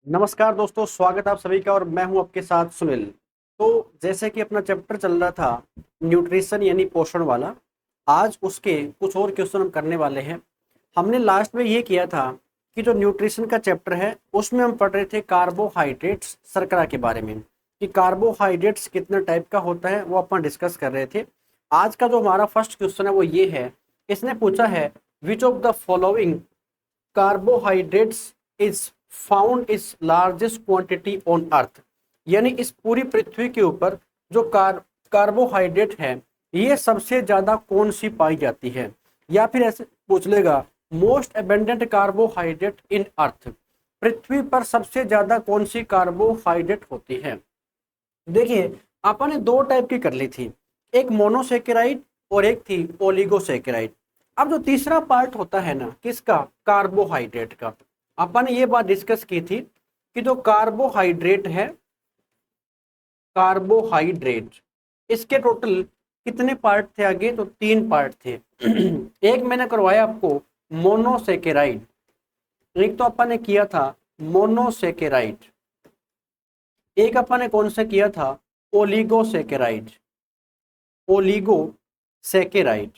नमस्कार दोस्तों, स्वागत है आप सभी का। और मैं हूं आपके साथ सुनील। तो जैसे कि अपना चैप्टर चल रहा था न्यूट्रिशन यानी पोषण वाला, आज उसके कुछ और क्वेश्चन हम करने वाले हैं। हमने लास्ट में ये किया था कि जो न्यूट्रिशन का चैप्टर है उसमें हम पढ़ रहे थे कार्बोहाइड्रेट्स शर्करा के बारे में, कि कार्बोहाइड्रेट्स कितने टाइप का होता है वो अपन डिस्कस कर रहे थे। आज का जो हमारा फर्स्ट क्वेश्चन है वो ये है। इसने पूछा है विच of the following carbohydrates is found is largest quantity on earth, यानी इस पूरी पृथ्वी के ऊपर जो कार्बोहाइड्रेट है ये सबसे ज्यादा कौन सी पाई जाती है। या फिर ऐसे पूछ लेगा मोस्ट एबेंडेंट कार्बोहाइड्रेट इन अर्थ, पृथ्वी पर सबसे ज्यादा कौन सी कार्बोहाइड्रेट होती है। देखिए अपन ने दो टाइप की कर ली थी, एक मोनोसेकेराइड और एक थी ओलिगोसेकेराइड। अब जो तीसरा पार्ट होता है ना किसका, कार्बोहाइड्रेट का, अपन ने ये बात डिस्कस की थी कि जो कार्बोहाइड्रेट है, कार्बोहाइड्रेट इसके टोटल कितने पार्ट थे आगे, तो तीन पार्ट थे। एक मैंने करवाया आपको मोनोसेकेराइड, एक तो अपन ने किया था मोनोसेकेराइड, एक अपन ने कौन सा किया था ओलिगोसेकेराइड, ओलिगोसेकेराइड।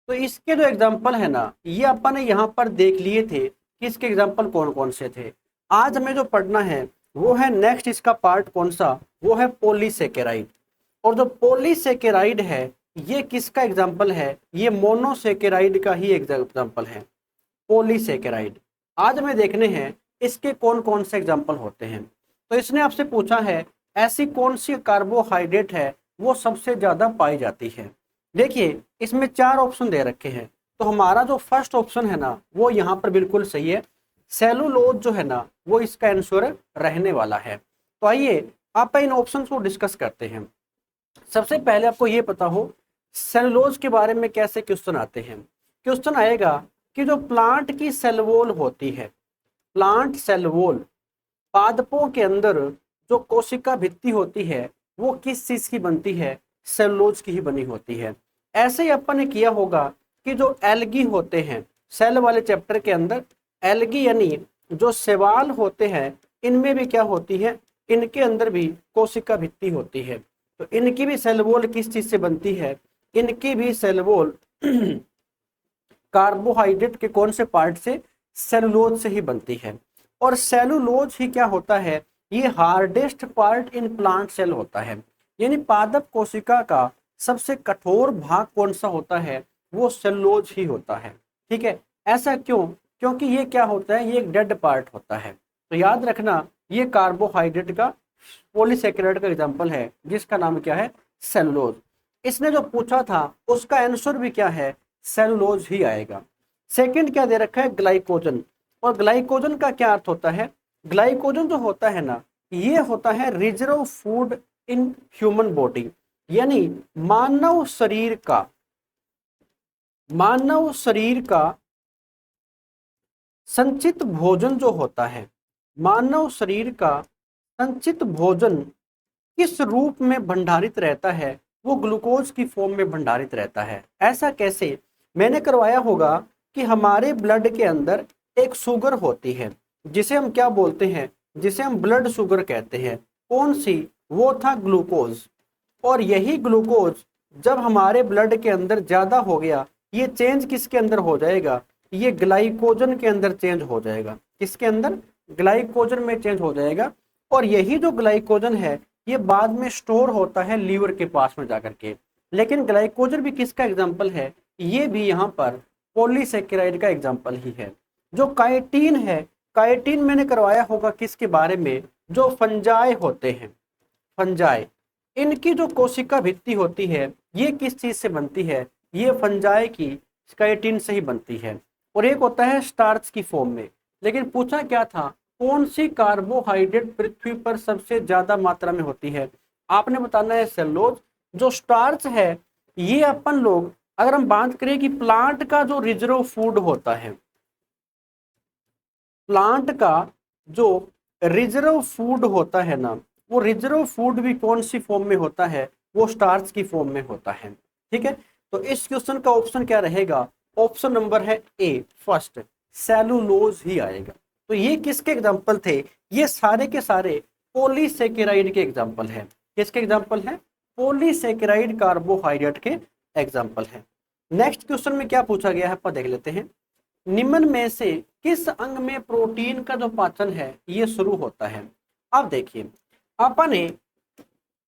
तो इसके जो एग्जाम्पल है ना ये अपन ने यहाँ पर देख लिए थे कि इसके एग्जाम्पल कौन कौन से थे। आज हमें जो पढ़ना है वो है नेक्स्ट इसका पार्ट कौन सा, वो है पॉलीसेकेराइड। और जो पॉलीसेकेराइड है ये किसका एग्जाम्पल है, ये मोनोसेकेराइड का ही एग्जाम्पल है, पॉलीसेकेराइड। आज हमें देखने हैं इसके कौन कौन से एग्जाम्पल होते हैं। तो इसने आपसे पूछा है ऐसी कौन सी कार्बोहाइड्रेट है वो सबसे ज्यादा पाई जाती है। देखिए इसमें चार ऑप्शन दे रखे हैं, तो हमारा जो फर्स्ट ऑप्शन है ना वो यहाँ पर बिल्कुल सही है। सेलुलोज जो है ना वो इसका आंसर रहने वाला है। तो आइए आप इन ऑप्शन को डिस्कस करते हैं। सबसे पहले आपको ये पता हो सेलुलोज के बारे में कैसे क्वेश्चन आते हैं। क्वेश्चन आएगा कि जो प्लांट की सेल वॉल होती है, प्लांट सेल वॉल, पादपों के अंदर जो कोशिका भित्ति होती है वो किस चीज की बनती है, सेलुलोज की ही बनी होती है। ऐसे ही अपन ने किया होगा कि जो एल्गी होते हैं सेल वाले चैप्टर के अंदर, एल्गी यानी जो शैवाल होते हैं इनमें भी क्या होती है, इनके अंदर भी कोशिका भित्ति होती है। तो इनकी भी सेल वॉल किस चीज से बनती है, इनकी भी सेल वॉल कार्बोहाइड्रेट के कौन से पार्ट से, सेलुलोज से ही बनती है। और सेलुलोज ही क्या होता है, ये hardest part in plant cell होता है, यानी पादप कोशिका का सबसे कठोर भाग कौन सा होता है, वो सेलुलोज ही होता है। ठीक है, ऐसा क्यों, क्योंकि ये क्या होता है, ये एक डेड पार्ट होता है। तो याद रखना ये कार्बोहाइड्रेट का पॉलीसेकेराइड का एग्जांपल है जिसका नाम क्या है, सेलुलोज। इसने जो पूछा था उसका आंसर भी क्या है, सेलुलोज ही आएगा। सेकंड क्या दे रखा है, ग्लाइकोजन। और ग्लाइकोजन का क्या अर्थ होता है, ग्लाइकोजन जो होता है ना ये होता है reserve food in human body, यानी मानव शरीर का, मानव शरीर का संचित भोजन जो होता है, मानव शरीर का संचित भोजन किस रूप में भंडारित रहता है, वो ग्लूकोज की फॉर्म में भंडारित रहता है। ऐसा कैसे, मैंने करवाया होगा कि हमारे ब्लड के अंदर एक शुगर होती है जिसे हम क्या बोलते हैं, जिसे हम ब्लड शुगर कहते हैं। कौन सी, वो था ग्लूकोज। और यही ग्लूकोज जब हमारे ब्लड के अंदर ज्यादा हो गया, ये चेंज किसके अंदर हो जाएगा, ये ग्लाइकोजन के अंदर चेंज हो जाएगा। किसके अंदर, ग्लाइकोजन में चेंज हो जाएगा। और यही जो ग्लाइकोजन है ये बाद में स्टोर होता है लीवर के पास में जाकर के। लेकिन ग्लाइकोजन भी किसका एग्जाम्पल है, ये भी यहाँ पर पॉलीसेकेराइड का एग्जाम्पल ही है। जो काइटिन है, काइटिन मैंने करवाया होगा किसके बारे में, जो फंजाई होते हैं, फंजाई, इनकी जो कोशिका भित्ति होती है ये किस चीज से बनती है, ये फंजाई की काइटिन से ही बनती है। और एक होता है स्टार्च की फॉर्म में। लेकिन पूछा क्या था, कौन सी कार्बोहाइड्रेट पृथ्वी पर सबसे ज्यादा मात्रा में होती है, आपने बताना है सेलुलोज। जो स्टार्च है ये अपन लोग अगर हम बात करें कि प्लांट का जो रिजर्व फूड होता है, प्लांट का जो रिजर्व फूड होता है ना, वो रिजर्व फूड भी कौन सी फॉर्म में होता है, वो स्टार्च की फॉर्म में होता है। ठीक है, तो इस क्वेश्चन का ऑप्शन क्या रहेगा, ऑप्शन नंबर है ए फर्स्ट, सेलुलोज ही आएगा। तो ये किसके एग्जाम्पल थे? ये सारे के सारे पॉलीसेकेराइड के एग्जाम्पल है। किसके एग्जाम्पल है? पॉलीसेकेराइड कार्बोहाइड्रेट के एग्जाम्पल है। नेक्स्ट क्वेश्चन में क्या पूछा गया है अपन देख लेते हैं। निम्न में से किस अंग में प्रोटीन का जो पाचन है ये शुरू होता है? अब देखिए, अपन ने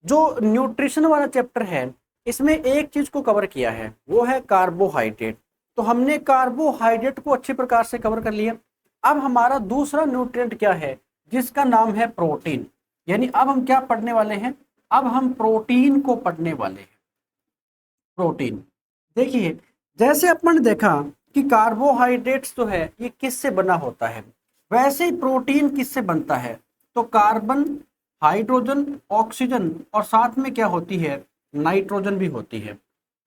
जो न्यूट्रिशन वाला चैप्टर है इसमें एक चीज को कवर किया है, वो है कार्बोहाइड्रेट। तो हमने कार्बोहाइड्रेट को अच्छी प्रकार से कवर कर लिया। अब हमारा दूसरा न्यूट्रिएंट क्या है? जिसका नाम है प्रोटीन। यानी अब हम क्या पढ़ने वाले हैं? अब हम प्रोटीन को पढ़ने वाले हैं। प्रोटीन, देखिए जैसे अपन ने देखा कि कार्बोहाइड्रेट्स जो है ये किससे बना होता है, वैसे ही प्रोटीन किससे बनता है? तो कार्बन, हाइड्रोजन, ऑक्सीजन और साथ में क्या होती है? नाइट्रोजन भी होती है।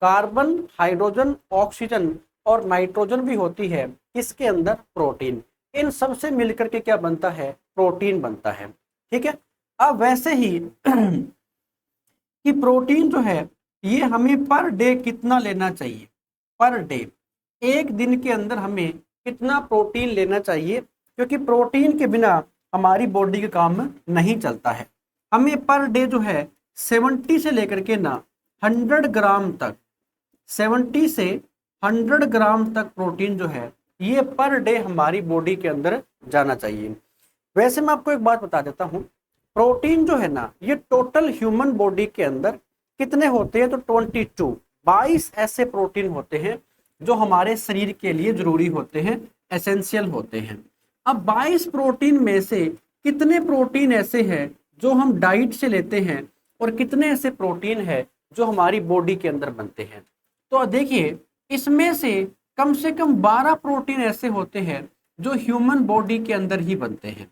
कार्बन, हाइड्रोजन, ऑक्सीजन और नाइट्रोजन भी होती है किसके अंदर? प्रोटीन। इन सब से मिलकर के क्या बनता है? प्रोटीन बनता है। ठीक है। अब वैसे ही कि प्रोटीन जो है ये हमें पर डे कितना लेना चाहिए? पर डे, एक दिन के अंदर हमें कितना प्रोटीन लेना चाहिए? क्योंकि प्रोटीन के बिना हमारी बॉडी का काम नहीं चलता है। हमें पर डे जो है 70 से लेकर के ना 100 ग्राम तक, 70 से 100 ग्राम तक प्रोटीन जो है ये पर डे हमारी बॉडी के अंदर जाना चाहिए। वैसे मैं आपको एक बात बता देता हूँ, प्रोटीन जो है ना ये टोटल ह्यूमन बॉडी के अंदर कितने होते हैं? तो 22 ऐसे प्रोटीन होते हैं जो हमारे शरीर के लिए जरूरी होते हैं, एसेंशियल होते हैं। अब 22 प्रोटीन में से कितने प्रोटीन ऐसे हैं जो हम डाइट से लेते हैं और कितने ऐसे प्रोटीन है जो हमारी बॉडी के अंदर बनते हैं? तो देखिए इसमें से कम 12 प्रोटीन ऐसे होते हैं जो ह्यूमन बॉडी के अंदर ही बनते हैं।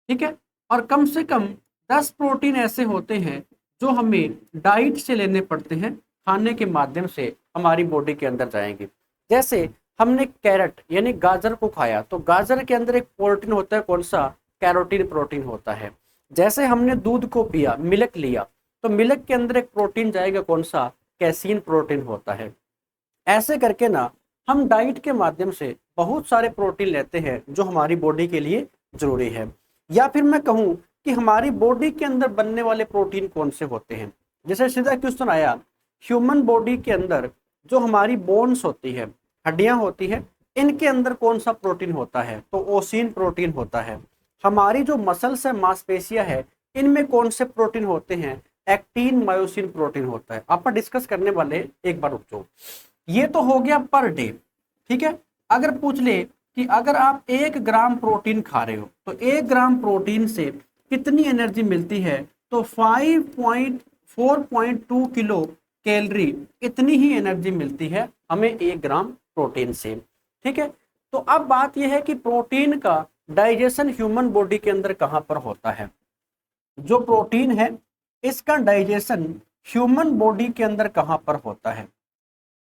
ठीक है। और कम से कम 10 प्रोटीन ऐसे होते हैं जो हमें डाइट से लेने पड़ते हैं, खाने के माध्यम से हमारी बॉडी के अंदर जाएंगे। जैसे हमने कैरेट यानी गाजर को खाया तो गाजर के अंदर एक प्रोटीन होता है, कौन सा? कैरोटीन प्रोटीन होता है। जैसे हमने दूध को पिया, मिल्क लिया, तो मिल्क के अंदर एक प्रोटीन जाएगा, कौन सा? कैसीन प्रोटीन होता है। ऐसे करके ना हम डाइट के माध्यम से बहुत सारे प्रोटीन लेते हैं जो हमारी बॉडी के लिए जरूरी है। या फिर मैं कहूँ कि हमारी बॉडी के अंदर बनने वाले प्रोटीन कौन से होते हैं? जैसे सीधा क्वेश्चन आया, ह्यूमन बॉडी के अंदर जो हमारी बोन्स होती है, हड्डियां होती है, इनके अंदर कौन सा प्रोटीन होता है? तो ओसिन प्रोटीन होता है। हमारी जो मसल्स है, मांसपेशियां है, इनमें कौन से प्रोटीन होते हैं? एक्टिन मायोसिन प्रोटीन होता है। आप डिस्कस करने वाले, एक बार रुक जाओ। ये तो हो गया पर डे। ठीक है। अगर पूछ ले कि अगर आप 1 ग्राम प्रोटीन खा रहे हो तो 1 ग्राम प्रोटीन से कितनी एनर्जी मिलती है? तो 4.2 किलो कैलोरी, इतनी ही एनर्जी मिलती है हमें 1 ग्राम प्रोटीन से। ठीक है। तो अब बात यह है कि प्रोटीन का डाइजेशन ह्यूमन बॉडी के अंदर कहां पर होता है? जो प्रोटीन है इसका डाइजेशन ह्यूमन बॉडी के अंदर कहां पर होता है?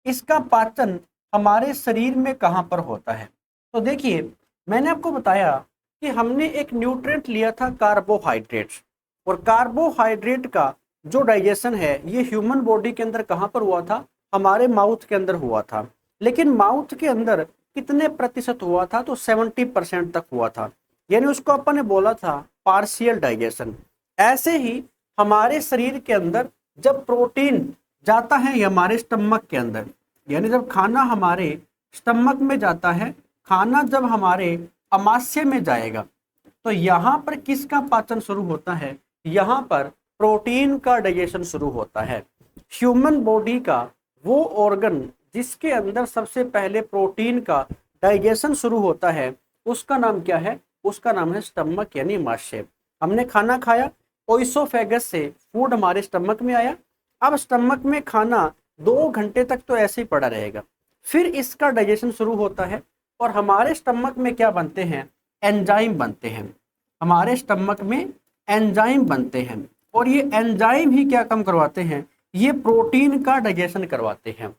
इसका पाचन हमारे शरीर में कहां पर होता है? तो देखिए मैंने आपको बताया कि हमने एक न्यूट्रिएंट लिया था कार्बोहाइड्रेट्स, और कार्बोहाइड्रेट का जो डाइजेशन है ये ह्यूमन बॉडी के अंदर कहां पर हुआ था? हमारे माउथ के अंदर हुआ था। लेकिन माउथ के अंदर कितने प्रतिशत हुआ था? तो 70% तक हुआ था। यानी उसको अपन ने बोला था पार्शियल डाइजेशन। ऐसे ही हमारे शरीर के अंदर जब प्रोटीन जाता है हमारे स्टमक के अंदर, यानी जब खाना हमारे स्टमक में जाता है, खाना जब हमारे अमाशय में जाएगा, तो यहाँ पर किसका पाचन शुरू होता है? यहाँ पर प्रोटीन का डाइजेशन शुरू होता है। ह्यूमन बॉडी का वो ऑर्गन जिसके अंदर सबसे पहले प्रोटीन का डाइजेशन शुरू होता है उसका नाम क्या है? उसका नाम है स्टमक यानी अमाशय। हमने खाना खाया, ओइसोफेगस से फूड हमारे स्टमक में आया। अब स्टमक में खाना 2 घंटे तक तो ऐसे ही पड़ा रहेगा, फिर इसका डाइजेशन शुरू होता है और हमारे स्टमक में क्या बनते हैं? एंजाइम बनते हैं। हमारे स्टमक में एंजाइम बनते हैं और ये एंजाइम ही क्या काम करवाते हैं? ये प्रोटीन का डाइजेशन करवाते हैं।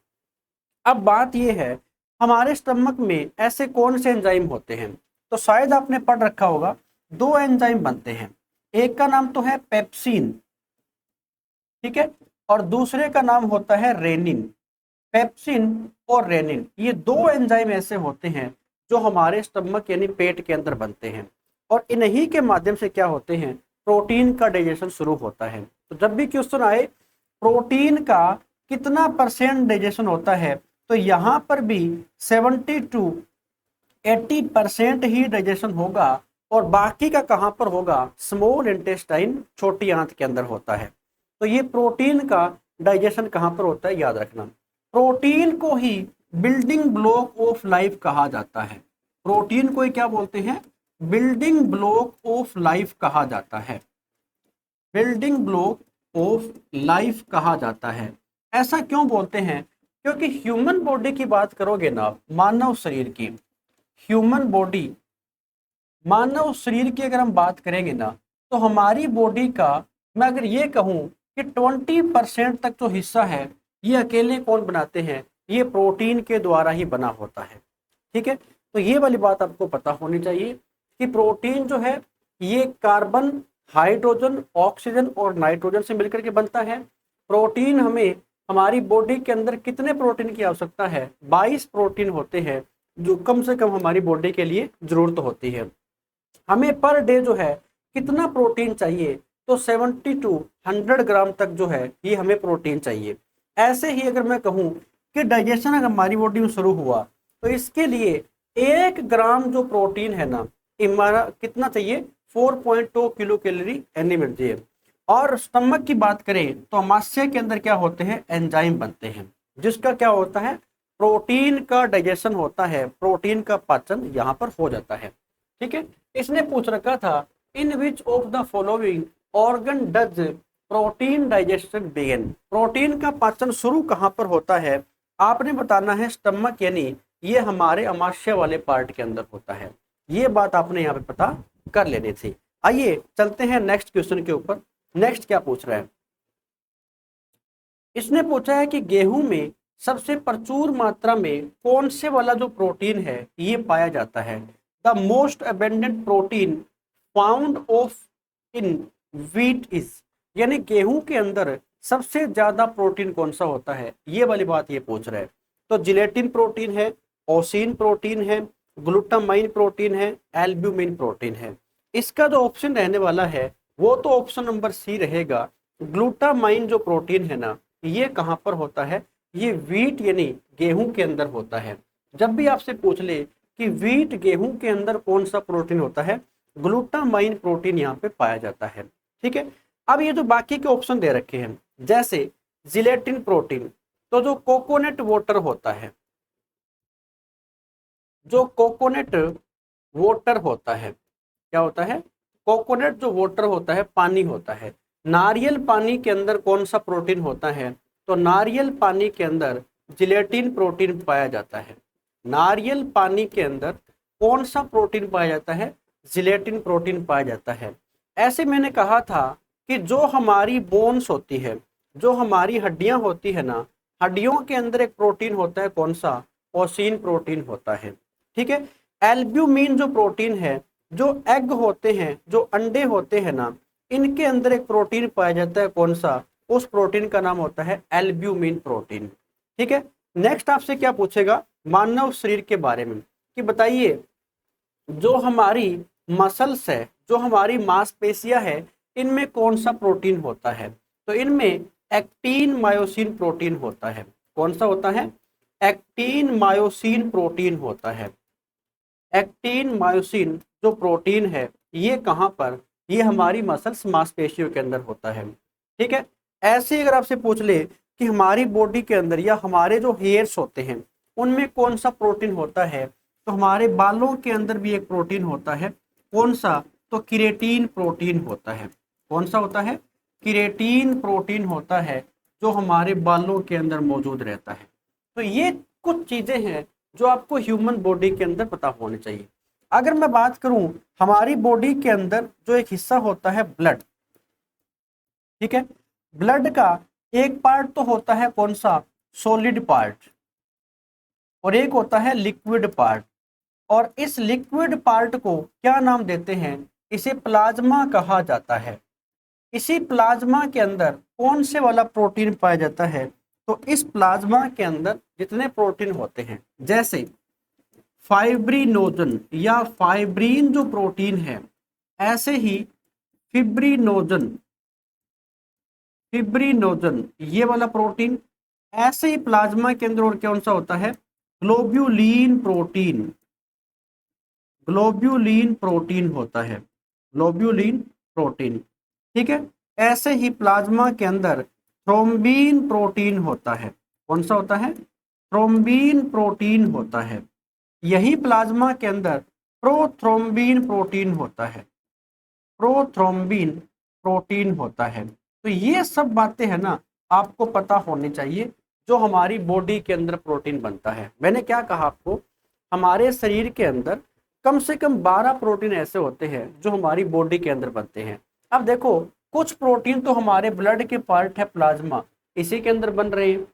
अब बात ये है हमारे स्टमक में ऐसे कौन से एंजाइम होते हैं? तो शायद आपने पढ़ रखा होगा, 2 एंजाइम बनते हैं। एक का नाम तो है पेप्सिन, ठीक है, और दूसरे का नाम होता है रेनिन। पेप्सिन और रेनिन, ये 2 एंजाइम ऐसे होते हैं जो हमारे स्टमक यानी पेट के अंदर बनते हैं। और इन्हीं के माध्यम से क्या होते हैं, प्रोटीन का डाइजेशन शुरू होता है। तो जब भी क्वेश्चन आए प्रोटीन का कितना परसेंट डाइजेशन होता है, तो यहाँ पर भी 70 to 80% ही डाइजेशन होगा, और बाकी का कहाँ पर होगा, स्मॉल इंटेस्टाइन, छोटी आंत के अंदर होता है। तो ये प्रोटीन का डाइजेशन कहाँ पर होता है, याद रखना। प्रोटीन को ही बिल्डिंग ब्लॉक ऑफ लाइफ कहा जाता है। प्रोटीन को ही क्या बोलते हैं, बिल्डिंग ब्लॉक ऑफ लाइफ कहा जाता है। बिल्डिंग ब्लॉक ऑफ लाइफ कहा जाता है। ऐसा क्यों बोलते हैं, क्योंकि ह्यूमन बॉडी की बात करोगे ना, मानव शरीर की, ह्यूमन बॉडी, मानव शरीर की अगर हम बात करेंगे ना, तो हमारी बॉडी का मैं अगर ये कहूँ कि 20% तक जो हिस्सा है ये अकेले कौन बनाते हैं, ये प्रोटीन के द्वारा ही बना होता है। ठीक है, तो ये वाली बात आपको पता होनी चाहिए कि प्रोटीन जो है ये कार्बन, हाइड्रोजन, ऑक्सीजन और नाइट्रोजन से मिलकर के बनता है। प्रोटीन हमें हमारी बॉडी के अंदर कितने प्रोटीन की आवश्यकता है, 22 प्रोटीन होते हैं जो कम से कम हमारी बॉडी के लिए जरूरत होती है। हमें पर डे जो है कितना प्रोटीन चाहिए, तो 70 to 100 ग्राम तक जो है ये हमें प्रोटीन चाहिए। ऐसे ही अगर मैं कहूँ कि डाइजेशन अगर हमारी बॉडी में शुरू हुआ, तो इसके लिए 1 ग्राम जो प्रोटीन है ना, हमारा कितना चाहिए, 4.2 किलो कैलोरी एनिमेट चाहिए। और स्टमक की बात करें तो अमाशय के अंदर क्या होते हैं, एंजाइम बनते हैं, जिसका क्या होता है, प्रोटीन का डाइजेशन होता है, प्रोटीन का पाचन यहाँ पर हो जाता है। ठीक है, इसने पूछ रखा था in which of the following organ does protein digestion begin. Protein का पाचन शुरू कहाँ पर होता है, आपने बताना है स्टमक, यानी ये हमारे अमाशय वाले पार्ट के अंदर होता है। ये बात आपने यहाँ पे पता कर लेनी थी। आइए चलते हैं नेक्स्ट क्वेश्चन के ऊपर। नेक्स्ट क्या पूछ रहा है, इसने पूछा है कि गेहूं में सबसे प्रचुर मात्रा में कौन से वाला जो प्रोटीन है ये पाया जाता है। The most abundant protein found of in wheat is, यानी गेहूं के अंदर सबसे ज्यादा प्रोटीन कौन सा होता है, ये वाली बात ये पूछ रहा है। तो जिलेटिन प्रोटीन है, ओसिन प्रोटीन है, ग्लूटामाइन प्रोटीन है, एल्ब्यूमिन प्रोटीन है। इसका जो ऑप्शन रहने वाला है वो तो ऑप्शन नंबर सी रहेगा। ग्लूटामाइन जो प्रोटीन है ना, ये कहाँ पर होता है, ये व्हीट यानी गेहूं के अंदर होता है। जब भी आपसे पूछ ले कि व्हीट गेहूं के अंदर कौन सा प्रोटीन होता है, ग्लूटामाइन प्रोटीन यहाँ पे पाया जाता है। ठीक है, अब ये जो बाकी के ऑप्शन दे रखे हैं, जैसे जिलेटिन प्रोटीन, तो जो कोकोनट वाटर होता है, जो कोकोनट वाटर होता है, क्या होता है, कोकोनट जो वाटर होता है, पानी होता है। नारियल पानी के अंदर कौन सा प्रोटीन होता है, तो नारियल पानी के अंदर जिलेटिन प्रोटीन पाया जाता है। नारियल पानी के अंदर कौन सा प्रोटीन पाया जाता है, जिलेटिन प्रोटीन पाया जाता है। ऐसे मैंने कहा था कि जो हमारी बोन्स होती है, जो हमारी हड्डियां होती है ना, हड्डियों के अंदर एक प्रोटीन होता है, कौन सा, ओसिन प्रोटीन होता है। ठीक है, एल्ब्यूमिन जो प्रोटीन है, जो एग होते हैं, जो अंडे होते हैं ना, इनके अंदर एक प्रोटीन पाया जाता है, कौन सा, उस प्रोटीन का नाम होता है एल्ब्यूमिन प्रोटीन। ठीक है, नेक्स्ट आपसे क्या पूछेगा, मानव शरीर के बारे में, कि बताइए जो हमारी मसल्स है, जो हमारी मांसपेशियां है, इनमें कौन सा प्रोटीन होता है, तो इनमें एक्टिन मायोसिन प्रोटीन होता है। कौन सा होता है, एक्टिन मायोसिन प्रोटीन होता है। एक्टिन मायोसिन जो प्रोटीन है ये कहाँ पर, ये हमारी मसल्स, मांसपेशियों के अंदर होता है। ठीक है, ऐसे अगर आपसे पूछ ले कि हमारी बॉडी के अंदर या हमारे जो हेयर्स होते हैं उनमें कौन सा प्रोटीन होता है, तो हमारे बालों के अंदर भी एक प्रोटीन होता है, कौन सा, तो किरेटिन प्रोटीन होता है। कौन सा होता है, किरेटिन प्रोटीन होता है, जो हमारे बालों के अंदर मौजूद रहता है। तो ये कुछ चीजें हैं जो आपको ह्यूमन बॉडी के अंदर पता होनी चाहिए। अगर मैं बात करूं हमारी बॉडी के अंदर जो एक हिस्सा होता है ब्लड, ठीक है, ब्लड का एक पार्ट तो होता है कौन सा, सॉलिड पार्ट, और एक होता है लिक्विड पार्ट। और इस लिक्विड पार्ट को क्या नाम देते हैं, इसे प्लाज्मा कहा जाता है। इसी प्लाज्मा के अंदर कौन से वाला प्रोटीन पाया जाता है, तो इस प्लाज्मा के अंदर जितने प्रोटीन होते हैं, जैसे फाइब्रिनोजन या फाइब्रिन जो प्रोटीन है, ऐसे ही फिब्रिनोजन, फिब्रिनोजन ये वाला प्रोटीन। ऐसे ही प्लाज्मा के अंदर और कौन सा होता है, ग्लोब्यूलिन प्रोटीन, ग्लोब्यूलिन प्रोटीन होता है, ग्लोब्यूलिन प्रोटीन। ठीक है। ऐसे ही प्लाज्मा के अंदर थ्रोम्बिन प्रोटीन होता है। कौन सा होता है, थ्रोम्बिन प्रोटीन होता है। यही प्लाज्मा के अंदर प्रोथ्रोम्बिन प्रोटीन होता है, प्रोथ्रोम्बिन प्रोटीन होता है। तो ये सब बातें है ना आपको पता होनी चाहिए जो हमारी बॉडी के अंदर प्रोटीन बनता है। मैंने क्या कहा आपको, हमारे शरीर के अंदर कम से कम 12 प्रोटीन ऐसे होते हैं जो हमारी बॉडी के अंदर बनते हैं। अब देखो कुछ प्रोटीन तो हमारे ब्लड के पार्ट है, प्लाज्मा, इसी के अंदर बन रहे हैं।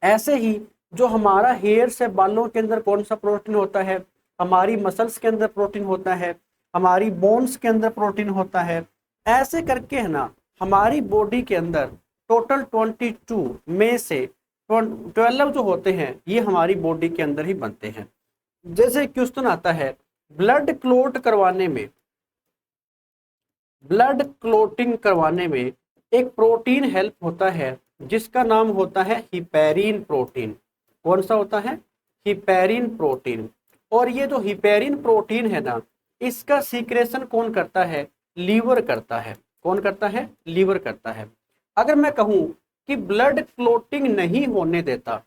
ऐसे ही जो हमारा हेयर से बालों के अंदर कौन सा प्रोटीन होता है, हमारी मसल्स के अंदर प्रोटीन होता है, हमारी बोन्स के अंदर प्रोटीन होता है। ऐसे करके है ना हमारी बॉडी के अंदर टोटल 22 में से 12 जो होते हैं ये हमारी बॉडी के अंदर ही बनते हैं। जैसे क्वेश्चन आता है ब्लड क्लोट करवाने में, ब्लड क्लोटिंग करवाने में एक प्रोटीन हेल्प होता है जिसका नाम होता है हिपेरिन प्रोटीन। कौन सा होता है, हिपेरिन प्रोटीन। और ये जो हिपेरिन प्रोटीन है ना इसका सीक्रेशन कौन करता है, लीवर करता है। कौन करता है, लीवर करता है। अगर मैं कहूं कि ब्लड क्लोटिंग नहीं होने देता,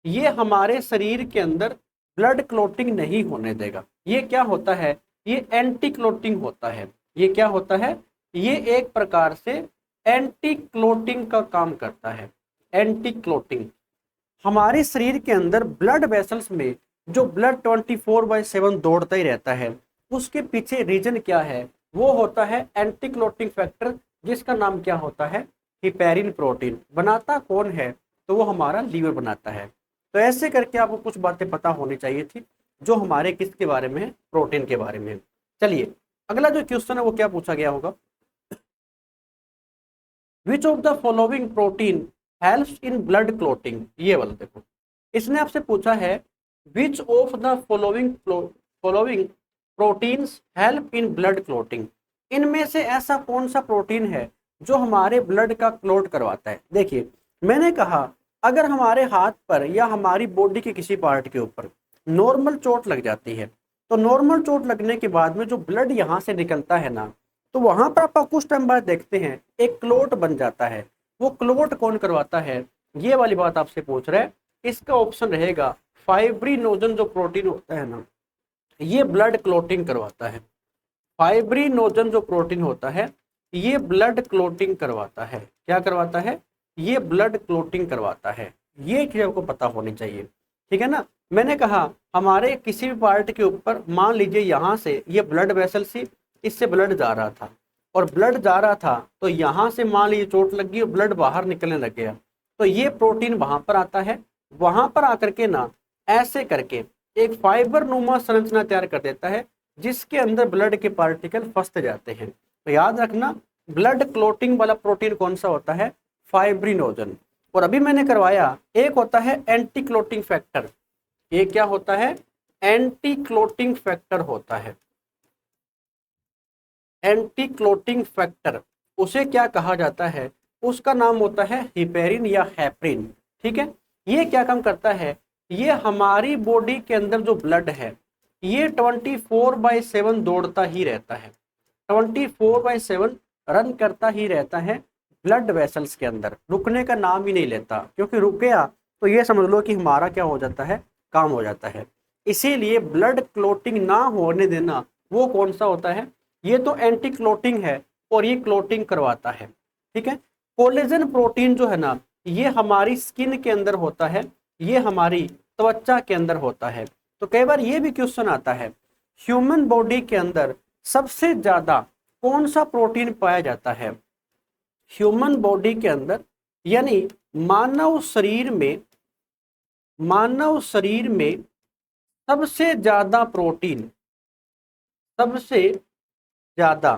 ये हमारे शरीर के अंदर ब्लड क्लोटिंग नहीं होने देगा। ये क्या होता है, ये एंटी क्लोटिंग होता है। ये क्या होता है, ये एक प्रकार से एंटी क्लोटिंग का काम करता है। एंटी क्लोटिंग हमारे शरीर के अंदर ब्लड वेसल्स में जो ब्लड 24/7 दौड़ता ही रहता है, उसके पीछे रीजन क्या है, वो होता है एंटी क्लोटिंग फैक्टर, जिसका नाम क्या होता है, हिपेरिन प्रोटीन। बनाता कौन है, तो वो हमारा लीवर बनाता है। तो ऐसे करके आपको कुछ बातें पता होनी चाहिए थी जो हमारे किसके बारे में है, प्रोटीन के बारे में। चलिए अगला जो क्वेश्चन है वो क्या पूछा गया होगा, विच of the following protein helps in blood clotting. ये वाला देखो, इसने आपसे पूछा है विच of the following proteins help in blood clotting. इनमें से ऐसा कौन सा प्रोटीन है जो हमारे ब्लड का क्लोट करवाता है। देखिए मैंने कहा अगर हमारे हाथ पर या हमारी बॉडी के किसी पार्ट के ऊपर नॉर्मल चोट लग जाती है, तो नॉर्मल चोट लगने के बाद में जो ब्लड यहाँ से निकलता है ना, तो वहां पर आप कुछ टाइम बाद देखते हैं एक क्लोट बन जाता है। वो क्लोट कौन करवाता है, ये वाली बात आपसे पूछ रहे हैं। इसका ऑप्शन रहेगा फाइब्रिनोजन जो प्रोटीन होता है ना, ये ब्लड क्लोटिंग करवाता है। फाइब्रिनोजन जो प्रोटीन होता है ये ब्लड क्लोटिंग करवाता है। क्या करवाता है, ये ब्लड क्लोटिंग करवाता है। ये चीज आपको पता होनी चाहिए, ठीक है ना। मैंने कहा हमारे किसी भी पार्ट के ऊपर मान लीजिए यहाँ से ये ब्लड वेसल सी, इससे ब्लड जा रहा था और ब्लड जा रहा था तो यहाँ से मान लीजिए चोट लग गई और ब्लड बाहर निकलने लग गया, तो ये प्रोटीन वहां पर आता है। वहां पर आकर के ना ऐसे करके एक फाइबर नुमा संरचना तैयार कर देता है जिसके अंदर ब्लड के पार्टिकल फंसते जाते हैं। तो याद रखना ब्लड क्लोटिंग वाला प्रोटीन कौन सा होता है, फाइब्रिनोजन। और अभी मैंने करवाया एक होता है एंटी क्लोटिंग फैक्टर। ये क्या होता है, एंटी क्लोटिंग फैक्टर होता है। एंटी क्लोटिंग फैक्टर उसे क्या कहा जाता है, उसका नाम होता है हिपेरिन या हेपरिन। ठीक है। ये क्या काम करता है, ये हमारी बॉडी के अंदर जो ब्लड है ये 24/7 दौड़ता ही रहता है, 24/7 रन करता ही रहता है ब्लड वेसल्स के अंदर, रुकने का नाम ही नहीं लेता। क्योंकि रुक गया तो ये समझ लो कि हमारा क्या हो जाता है, काम हो जाता है। इसीलिए ब्लड क्लोटिंग ना होने देना वो कौन सा होता है, ये तो एंटी क्लोटिंग है और ये क्लोटिंग करवाता है। ठीक है। कोलेजन प्रोटीन जो है ना ये हमारी स्किन के अंदर होता है, ये हमारी त्वचा के अंदर होता है। तो कई बार ये भी क्वेश्चन आता है ह्यूमन बॉडी के अंदर सबसे ज्यादा कौन सा प्रोटीन पाया जाता है। ह्यूमन बॉडी के अंदर यानी मानव शरीर में, मानव शरीर में सबसे ज्यादा प्रोटीन, सबसे ज्यादा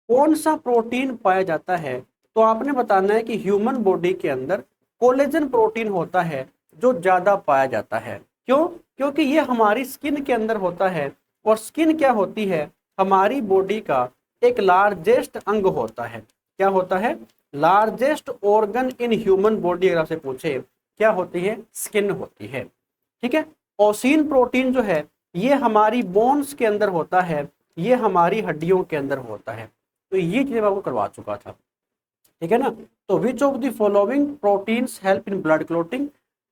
कौन सा प्रोटीन पाया जाता है, तो आपने बताना है कि ह्यूमन बॉडी के अंदर कोलेजन प्रोटीन होता है जो ज्यादा पाया जाता है। क्यों, क्योंकि ये हमारी स्किन के अंदर होता है और स्किन क्या होती है, हमारी बॉडी का एक लार्जेस्ट अंग होता है। क्या होता है? Largest organ in human body अगर आपसे पूछे क्या होती है? स्किन होती है। ठीक है। ओसिन प्रोटीन जो है ये हमारी बोन्स के अंदर होता है, ये हमारी हड्डियों के अंदर होता है। तो ये चीजें मैं आपको करवा चुका था। ठीक है ना। तो विच of the following proteins help in blood clotting,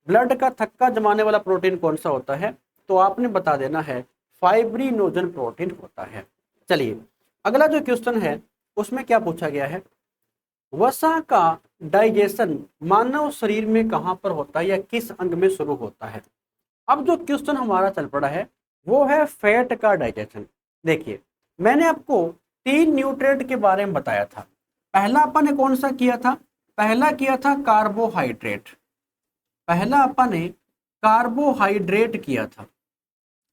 blood का थक्का जमाने वाला प्रोटीन कौन सा होता है? तो आपने बता देना है फाइब्रिनोजन प्रोटीन होता है। चलिए अगला जो क्वेश्चन है उसमें क्या पूछा गया है, वसा का डाइजेशन मानव शरीर में कहां पर होता है या किस अंग में शुरू होता है? अब जो क्वेश्चन हमारा चल पड़ा है वो है फैट का डाइजेशन। देखिए मैंने आपको 3 न्यूट्रिएंट के बारे में बताया था। पहला अपन ने कौन सा किया था? पहला किया था कार्बोहाइड्रेट। पहला अपन ने कार्बोहाइड्रेट किया था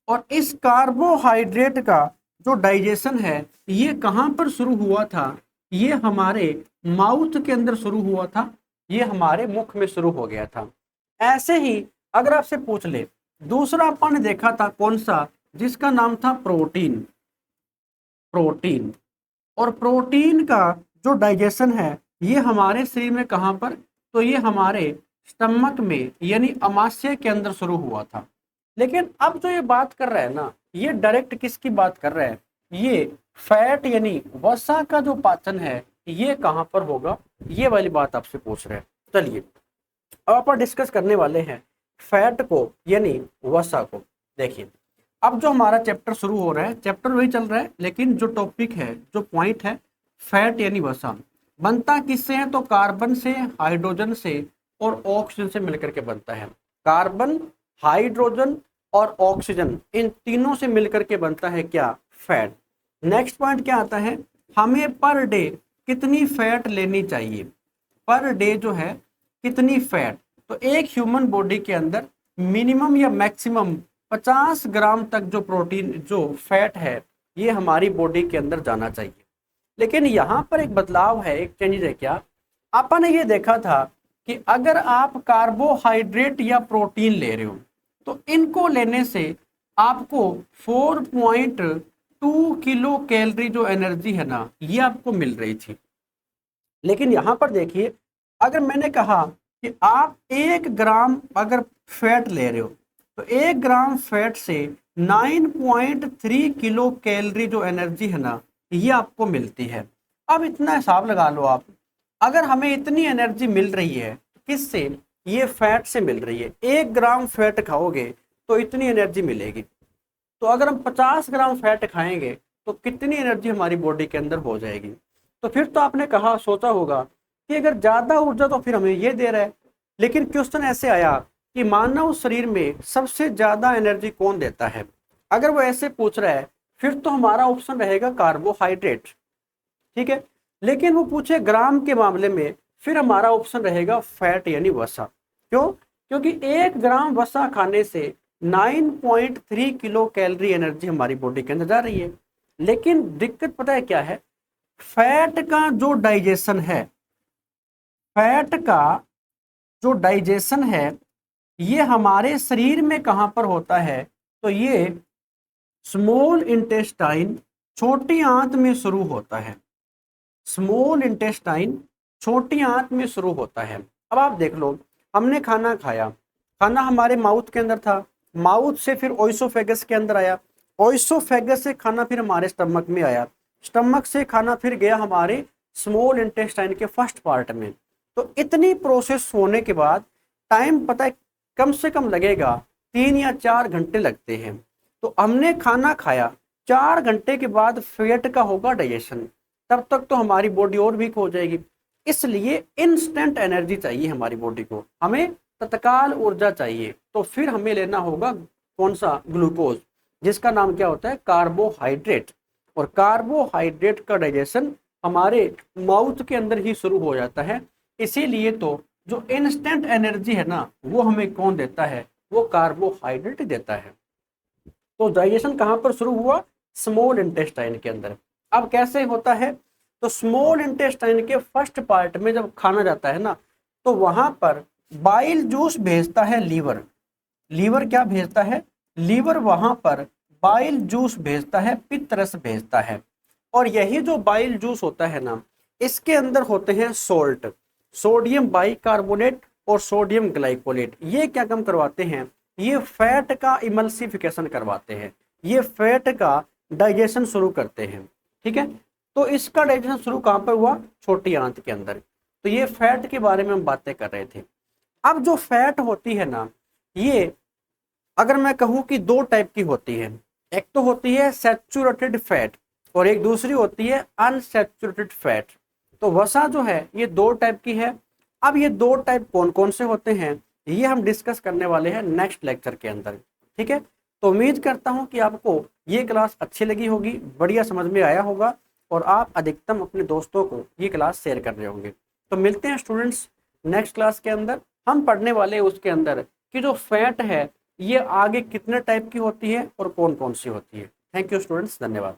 और इस कार्बोहाइड्रेट का जो डाइजेशन है ये कहां पर शुरू हुआ था? ये हमारे माउथ के अंदर शुरू हुआ था, ये हमारे मुख में शुरू हो गया था। ऐसे ही अगर आपसे पूछ ले दूसरा अपन ने देखा था कौन सा, जिसका नाम था प्रोटीन। प्रोटीन और प्रोटीन का जो डाइजेशन है ये हमारे शरीर में कहां पर? तो ये हमारे स्टमक में यानी अमाशय के अंदर शुरू हुआ था। लेकिन अब जो ये बात कर रहा है ना ये डायरेक्ट किसकी बात कर रहा है? ये फैट यानी वसा का जो पाचन है ये कहां पर होगा, ये वाली बात आपसे पूछ रहे हैं। चलिए अब अपन डिस्कस करने वाले हैं फैट को यानी वसा को। देखिए अब जो हमारा चैप्टर शुरू हो रहा है, चैप्टर वही चल रहा है लेकिन जो टॉपिक है, जो पॉइंट है, फैट यानी वसा बनता किससे है? तो कार्बन से, हाइड्रोजन से और ऑक्सीजन से मिलकर के बनता है। कार्बन, हाइड्रोजन और ऑक्सीजन इन तीनों से मिलकर के बनता है क्या? फैट। नेक्स्ट पॉइंट क्या आता है, हमें पर डे कितनी फैट लेनी चाहिए? पर डे जो है कितनी फैट? तो एक ह्यूमन बॉडी के अंदर मिनिमम या मैक्सिमम 50 ग्राम तक जो प्रोटीन, जो फैट है ये हमारी बॉडी के अंदर जाना चाहिए। लेकिन यहाँ पर एक बदलाव है, एक चेंज है। क्या? अपन ने ये देखा था कि अगर आप कार्बोहाइड्रेट या प्रोटीन ले रहे हो तो इनको लेने से आपको 4.2 किलो कैलोरी जो एनर्जी है ना ये आपको मिल रही थी। लेकिन यहाँ पर देखिए अगर मैंने कहा कि आप 1 ग्राम अगर फैट ले रहे हो तो 1 ग्राम फैट से 9.3 किलो कैलोरी जो एनर्जी है ना ये आपको मिलती है। अब इतना हिसाब लगा लो आप, अगर हमें इतनी एनर्जी मिल रही है किससे? ये फैट से मिल रही है। 1 ग्राम फैट खाओगे तो इतनी एनर्जी मिलेगी। तो अगर हम 50 ग्राम फैट खाएंगे तो कितनी एनर्जी हमारी बॉडी के अंदर हो जाएगी? तो फिर तो आपने कहा, सोचा होगा कि अगर ज्यादा ऊर्जा तो फिर हमें ये दे रहा है। लेकिन क्वेश्चन ऐसे आया कि मानव शरीर में सबसे ज्यादा एनर्जी कौन देता है? अगर वो ऐसे पूछ रहा है फिर तो हमारा ऑप्शन रहेगा कार्बोहाइड्रेट। ठीक है। लेकिन वो पूछे ग्राम के मामले में फिर हमारा ऑप्शन रहेगा फैट यानी वसा। क्यों? क्योंकि 1 ग्राम वसा खाने से 9.3 किलो कैलोरी एनर्जी हमारी बॉडी के अंदर जा रही है। लेकिन दिक्कत पता है क्या है? फैट का जो डाइजेशन है, फैट का जो डाइजेशन है ये हमारे शरीर में कहां पर होता है? तो ये स्मॉल इंटेस्टाइन, छोटी आंत में शुरू होता है। स्मॉल इंटेस्टाइन छोटी आंत में शुरू होता है। अब आप देख लो, हमने खाना खाया, खाना हमारे माउथ के अंदर था, माउथ से फिर ओइसोफेगस के अंदर आया, ओइसोफेगस से खाना फिर हमारे स्टमक में आया, स्टमक से खाना फिर गया हमारे स्मॉल इंटेस्टाइन के फर्स्ट पार्ट में। तो इतनी प्रोसेस होने के बाद टाइम पता है कम से कम लगेगा 3 या 4 घंटे लगते हैं। तो हमने खाना खाया, 4 घंटे के बाद फैट का होगा डाइजेशन, तब तक तो हमारी बॉडी और वीक हो जाएगी। इसलिए इंस्टेंट एनर्जी चाहिए हमारी बॉडी को, हमें तत्काल ऊर्जा चाहिए। तो फिर हमें लेना होगा कौन सा? ग्लूकोज, जिसका नाम क्या होता है? कार्बोहाइड्रेट। और कार्बोहाइड्रेट का डाइजेशन हमारे माउथ के अंदर ही शुरू हो जाता है। इसीलिए तो जो इंस्टेंट एनर्जी है ना वो हमें कौन देता है? वो कार्बोहाइड्रेट देता है। तो डाइजेशन कहां पर शुरू हुआ? स्मॉल इंटेस्टाइन के अंदर। अब कैसे होता है? तो स्मॉल इंटेस्टाइन के फर्स्ट पार्ट में जब खाना जाता है ना तो वहां पर बाइल जूस भेजता है लीवर। लीवर क्या भेजता है? लीवर वहां पर बाइल जूस भेजता है, पित्त रस भेजता है। और यही जो बाइल जूस होता है ना, इसके अंदर होते हैं सोल्ट, सोडियम बाइकार्बोनेट और सोडियम ग्लाइकोलेट। ये क्या काम करवाते हैं, ये फैट का इमल्सिफिकेशन करवाते हैं, ये फैट का डाइजेशन शुरू करते हैं। ठीक है, तो इसका डाइजेशन शुरू कहाँ पर हुआ, छोटी आंत के अंदर। तो ये फैट के बारे में हम बातें कर रहे थे। अब जो फैट होती है ना, ये अगर मैं कहूँ कि दो टाइप की होती है, एक तो होती है सैचुरेटेड फैट और एक दूसरी होती है अनसैचुरेटेड फैट। तो वसा जो है ये दो टाइप की है। अब ये दो टाइप कौन कौन से होते हैं, ये हम डिस्कस करने वाले हैं नेक्स्ट लेक्चर के अंदर। ठीक है, तो उम्मीद करता हूँ कि आपको ये क्लास अच्छी लगी होगी, बढ़िया समझ में आया होगा और आप अधिकतम अपने दोस्तों को ये क्लास शेयर कर रहे होंगे। तो मिलते हैं स्टूडेंट्स नेक्स्ट क्लास के अंदर। हम पढ़ने वाले हैं उसके अंदर कि जो फैट है ये आगे कितने टाइप की होती है और कौन कौन सी होती है। थैंक यू स्टूडेंट्स, धन्यवाद।